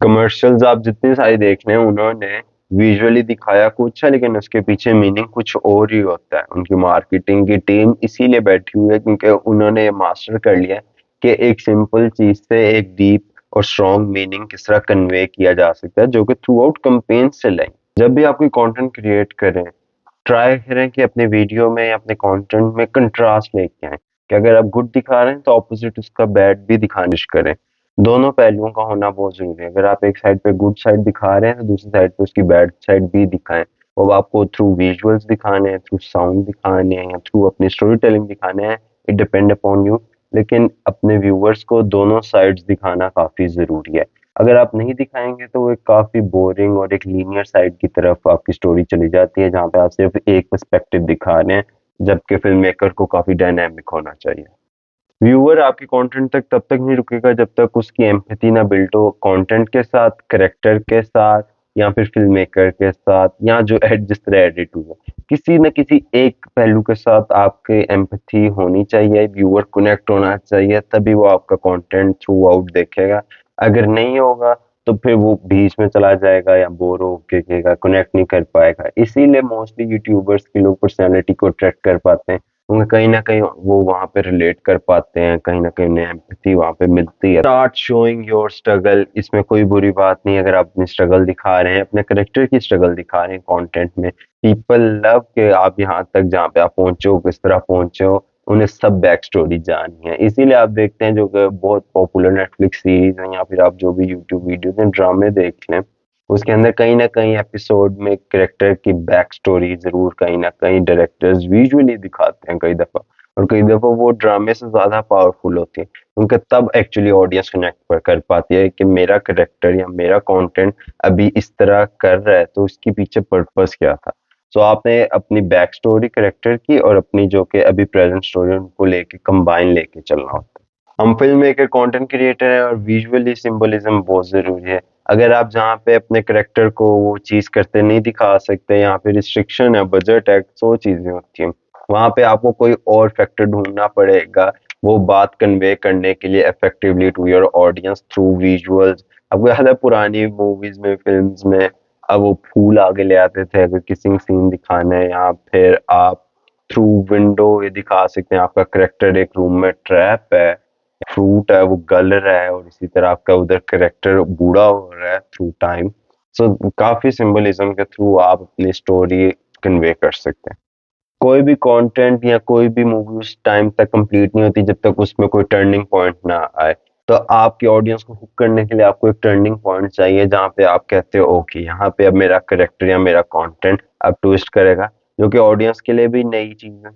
Commercials आप जितनी सारी देख रहे हैं उन्होंने विजुअली दिखाया कुछ है लेकिन उसके पीछे मीनिंग कुछ और ही होता है। उनकी मार्केटिंग की टीम इसीलिए बैठी हुई है क्योंकि उन्होंने ये मास्टर कर लिया है कि एक सिंपल चीज से एक डीप और स्ट्रॉन्ग मीनिंग किस तरह कन्वे किया जा सकता है जो कि थ्रू आउट कैंपेन से लाए। जब भी आप कोई कंटेंट क्रिएट करें ट्राई करें कि अपने वीडियो में या अपने कंटेंट में कंट्रास्ट लेके आए कि अगर आप गुड दिखा रहे हैं तो ऑपोजिट उसका बैड भी दिखाने की कोशिश करें। दोनों पहलुओं का होना बहुत जरूरी है। अगर आप एक साइड पे गुड साइड दिखा रहे हैं तो दूसरी साइड पे उसकी बैड साइड भी दिखाएं। वो आपको थ्रू विजुअल्स दिखाने हैं, थ्रू साउंड दिखाने हैं या थ्रू अपनी स्टोरी टेलिंग दिखाने हैं, इट डिपेंड अपॉन यू। लेकिन अपने व्यूअर्स को दोनों साइड्स दिखाना काफी जरूरी है। अगर आप नहीं दिखाएंगे तो वो एक काफी बोरिंग और एक लीनियर साइड की तरफ आपकी स्टोरी चली जाती है जहाँ पे आप सिर्फ एक पर्सपेक्टिव दिखा रहे हैं, जबकि फिल्म मेकर को काफी डायनामिक होना चाहिए। व्यूअर आपके कंटेंट तक तब तक नहीं रुकेगा जब तक उसकी एम्पैथी ना बिल्ड हो कंटेंट के साथ, कैरेक्टर के साथ या फिर फिल्म मेकर के साथ या जो जिस तरह एडिट हुआ किसी न किसी एक पहलू के साथ आपके एम्पैथी होनी चाहिए, व्यूअर कनेक्ट होना चाहिए, तभी वो आपका कंटेंट थ्रू आउट देखेगा। अगर नहीं होगा तो फिर वो बीच में चला जाएगा या बोर होके कनेक्ट नहीं कर पाएगा। इसीलिए मोस्टली यूट्यूबर्स की लोग पर्सनैलिटी को ट्रैक कर पाते हैं, उन्हें कहीं ना कहीं वो वहां पे रिलेट कर पाते हैं, कहीं ना कहीं उन्हें एम्पैथी वहां पे मिलती है। स्टार्ट शोइंग योर स्ट्रगल, इसमें कोई बुरी बात नहीं। अगर आप अपनी स्ट्रगल दिखा रहे हैं, अपने करेक्टर की स्ट्रगल दिखा रहे हैं कंटेंट में, पीपल लव के आप यहाँ तक जहाँ पे आप पहुंचे हो, किस तरह पहुंचे हो, उन्हें सब बैक स्टोरी जाननी है। इसीलिए आप देखते हैं जो कि बहुत पॉपुलर नेटफ्लिक्स सीरीज है या फिर आप जो भी यूट्यूब वीडियोज में ड्रामे देख लें, उसके अंदर कहीं ना कहीं एपिसोड में कैरेक्टर की बैक स्टोरी जरूर कहीं ना कहीं डायरेक्टर्स विजुअली दिखाते हैं कई दफा। और कई दफा वो ड्रामे से ज्यादा पावरफुल होती है उनके, तब एक्चुअली ऑडियंस कनेक्ट कर पाती है कि मेरा कैरेक्टर या मेरा कंटेंट अभी इस तरह कर रहा है तो इसके पीछे पर्पस क्या था। सो आपने अपनी बैक स्टोरी कैरेक्टर की और अपनी जो कि अभी प्रेजेंट स्टोरी उनको लेके कंबाइन लेके चलना होता है। हम फिल्म मेकर कंटेंट क्रिएटर हैं और विजुअली सिंबलिज्म बहुत जरूरी है। अगर आप जहाँ पे अपने करेक्टर को वो चीज करते नहीं दिखा सकते, यहाँ पे रिस्ट्रिक्शन है, बजट है, सौ चीजें होती हैं, वहां पे आपको कोई और फैक्टर ढूंढना पड़ेगा वो बात कन्वे करने के लिए effectively to your audience through visuals. आपको याद है पुरानी मूवीज में, फिल्म्स में, अब वो फूल आगे ले आते थे अगर किसिंग सीन दिखाना है, या फिर आप थ्रू विंडो ये दिखा सकते हैं आपका करेक्टर एक रूम में ट्रैप है, फ्रूट है वो गल रहा है और इसी तरह आपका उधर करेक्टर बूढ़ा हो रहा है थ्रू टाइम। सो काफी सिंबलिज्म के थ्रू आप अपनी स्टोरी कन्वे कर सकते हैं। कोई भी कंटेंट या कोई भी मूवी उस टाइम तक कंप्लीट नहीं होती जब तक उसमें कोई टर्निंग पॉइंट ना आए। तो आपकी ऑडियंस को हुक करने के लिए आपको एक टर्निंग पॉइंट चाहिए जहाँ पे आप कहते हो ओके यहाँ पे अब मेरा करेक्टर या मेरा कंटेंट अब ट्विस्ट करेगा, जो कि ऑडियंस के लिए भी नई चीज है,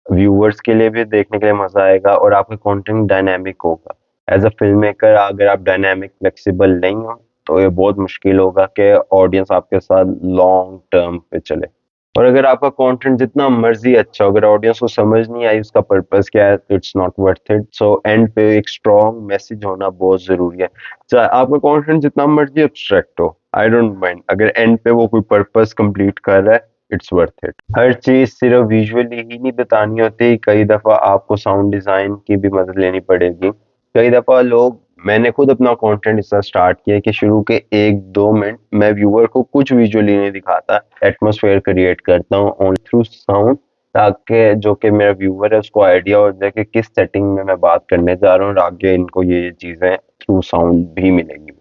व्यूअर्स के लिए भी देखने के लिए मजा आएगा और आपका कंटेंट डायनामिक होगा। एज अ फिल्म मेकर अगर आप डायनामिक फ्लेक्सिबल नहीं हो तो ये बहुत मुश्किल होगा कि ऑडियंस आपके साथ लॉन्ग टर्म पे चले। और अगर आपका कंटेंट जितना मर्जी अच्छा हो, अगर ऑडियंस को समझ नहीं आई उसका पर्पस क्या है, तो it's not worth it. So and पे एक स्ट्रॉन्ग मैसेज होना बहुत जरूरी है। चाहे आपका कंटेंट जितना मर्जी एब्स्ट्रैक्ट हो, आई डोंट माइंड, अगर एंड पे वो कोई पर्पस कंप्लीट कर रहा है, इट्स वर्थ इट। हर चीज सिर्फ विजुअली ही नहीं बतानी होती, कई दफा आपको साउंड डिजाइन की भी मदद लेनी पड़ेगी। कई दफा लोग, मैंने खुद अपना कंटेंट इस तरह स्टार्ट किया कि शुरू के 1-2 मिनट मैं व्यूअर को कुछ विजुअली नहीं दिखाता, एटमॉस्फेयर क्रिएट करता हूँ ओनली थ्रू साउंड, ताकि जो कि मेरा व्यूअर है उसको आइडिया हो जाए कि किस सेटिंग में मैं बात करने जा रहा हूँ और आगे इनको ये चीजें थ्रू साउंड भी मिलेंगी।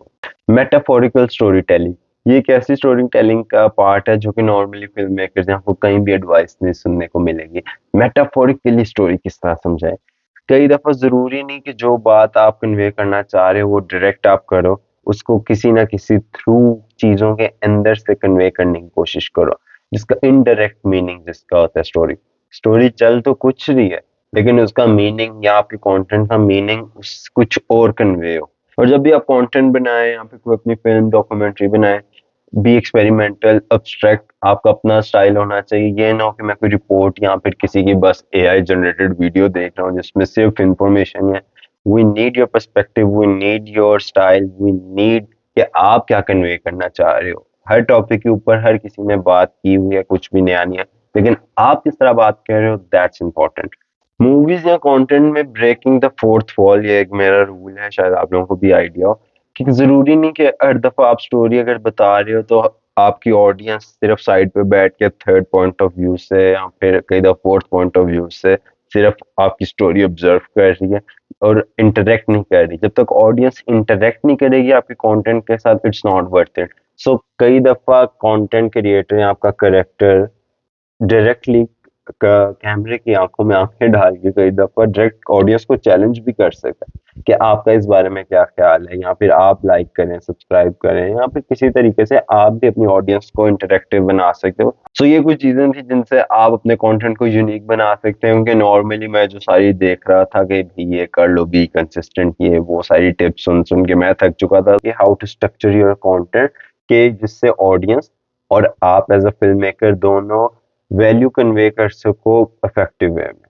मेटाफोरिकल स्टोरी टेलिंग, ये एक ऐसी स्टोरी टेलिंग का पार्ट है जो कि नॉर्मली फिल्म मेकर्स आपको कहीं भी एडवाइस नहीं सुनने को मिलेगी। मेटाफोरिकली स्टोरी किस तरह समझाए। कई दफा जरूरी नहीं कि जो बात आप कन्वे करना चाह रहे हो वो डायरेक्ट आप करो, उसको किसी ना किसी थ्रू चीजों के अंदर से कन्वे करने की कोशिश करो, जिसका इनडायरेक्ट मीनिंग जिसका होता है स्टोरी। स्टोरी चल तो कुछ रही है लेकिन उसका मीनिंग या आपके कंटेंट का मीनिंग उस कुछ और कन्वे हो। और जब भी आप कंटेंट बनाएं या फिर कोई अपनी फिल्म डॉक्यूमेंट्री बनाएं, बी एक्सपेरिमेंटल, अब्स्ट्रैक्ट, आपका अपना स्टाइल होना चाहिए। ये ना हो कि मैं कोई रिपोर्ट या फिर किसी की बस एआई जनरेटेड वीडियो देख रहा हूँ जिसमें सिर्फ इंफॉर्मेशन है। We need your perspective, we need your style, we need कि आप क्या कन्वे करना चाह रहे हो। हर टॉपिक के ऊपर हर किसी ने बात की हुई है, कुछ भी नया नहीं है, लेकिन आप किस तरह बात कर रहे हो, दैट्स इंपॉर्टेंट। मूवीज या कंटेंट में ब्रेकिंग द फोर्थ वॉल, ये एक मेरा रूल है, शायद आप लोगों को भी आइडिया हो, कि ज़रूरी नहीं कि हर दफ़ा आप स्टोरी अगर बता रहे हो तो आपकी ऑडियंस सिर्फ साइड पे बैठ के थर्ड पॉइंट ऑफ व्यू से या फिर कई दफा फोर्थ पॉइंट ऑफ व्यू से सिर्फ आपकी स्टोरी ऑब्जर्व कर रही है और इंटरेक्ट नहीं कर रही। जब तक ऑडियंस इंटरेक्ट नहीं करेगी आपके कंटेंट के साथ, इट्स नॉट वर्थ इट। सो कई दफा कंटेंट क्रिएटर या आपका करेक्टर डायरेक्टली कैमरे की आंखों में आंखें डाल के कई दफा डायरेक्ट ऑडियंस को चैलेंज भी कर सकता है कि आपका इस बारे में क्या ख्याल है, या फिर आप लाइक करें, सब्सक्राइब करें, या फिर किसी तरीके से आप भी अपनी ऑडियंस को इंटरेक्टिव बना सकते हो। सो ये कुछ चीजें थी जिनसे आप अपने कंटेंट को यूनिक बना सकते हैं, क्योंकि नॉर्मली मैं जो सारी देख रहा था कि भी ये कर लो, बी कंसिस्टेंट, ये वो सारी टिप्स सुन सुन के मैं थक चुका था कि how to structure your content, के जिससे ऑडियंस और आप एज अ फिल्म मेकर दोनों वैल्यू कन्वे कर सको इफेक्टिव वे में।